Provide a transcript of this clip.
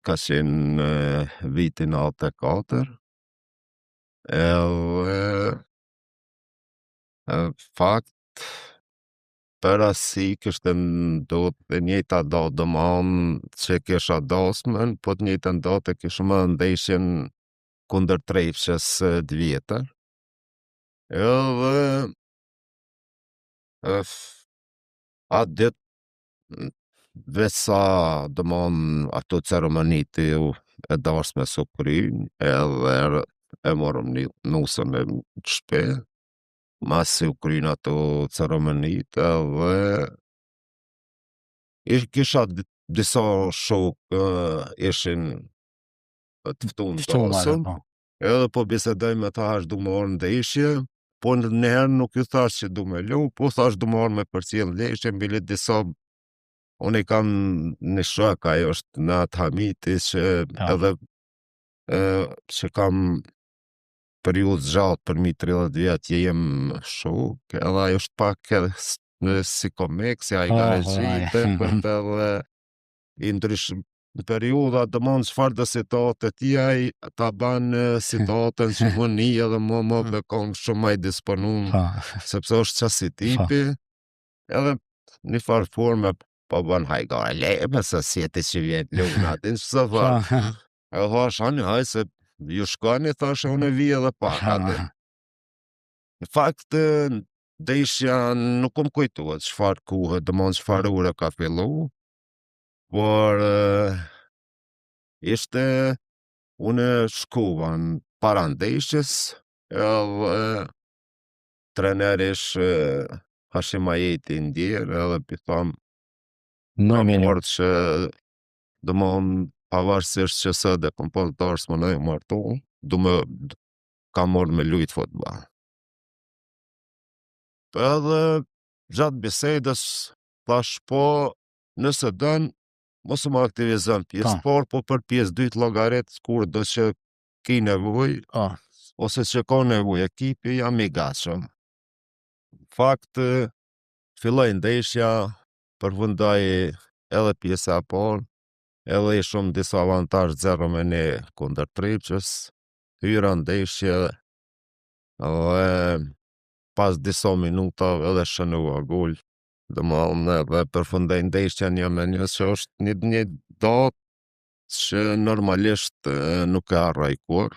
ka qenë vitin 94, edhe fakt për asi kështë ndodhë dhe njëta do dëmon që kisha dosmen, po të njëtën do të kishë më ndeshjen kundër Trepshës të vjetër. Edhe atë ditë vesa dëmon ato ceremonit e dashme së kryn, edhe e morëm një nusën e shpe, mas se u kryn ato ceremonit, edhe kisha disa shokë ishin të ftun dasëm, edhe po bisedoj me ta është du më orë ndeshje, po nëherë nuk ju thash që du me lu, po thash du më orë me përcjell ndeshje, mbili disa, unë i kam një shok, ajo është në atë Hamiti, që edhe që kam periudhë zxatë për mi 30 vjetë, jem shok, edhe ajo është pak si komik, si a i ka regjite, për të edhe i ndryshë në periudha dëmonë qëfar dhe citate tijaj, ta banë citatën që më një edhe më bekon shumë ma i disponun, sepse është qasi tipi, edhe një farë forme po banë hajgare, lejme se sjeti që vjetë luna, din që se farë. E thash, hani, haj, se ju shkani, thash, unë e vi edhe pak, atë. Në fakt, ndeshja nuk më kujtuat qëfar kuhe, dëmonë qëfar ure ka fillu, por ishte unë shkova në para ndeshjes, edhe trenerish Hashim Ajeti ndjerë, edhe pitham raport që dëmonë pavarësisht që së dhe kompozitarës më nëjë martu, ka morë me lujtë futbol. Edhe gjatë bisedës thash po nëse dënë mos më aktivizën pjesë por, po për pjesë dytë llogarit kur do që ki nevoj, ose që ka nevoj ekipi, jam i gatshëm. Fakt, filloj ndeshja, përfundoi edhe pjesa e parë, edhe i shumë disa avantash 0-1 kundër Trepshës, hyra ndeshje, dhe pas disa minuta edhe shënua gol, dhe përfundoj ndeshja 1-1, që është një datë që normalisht nuk e harroj kur.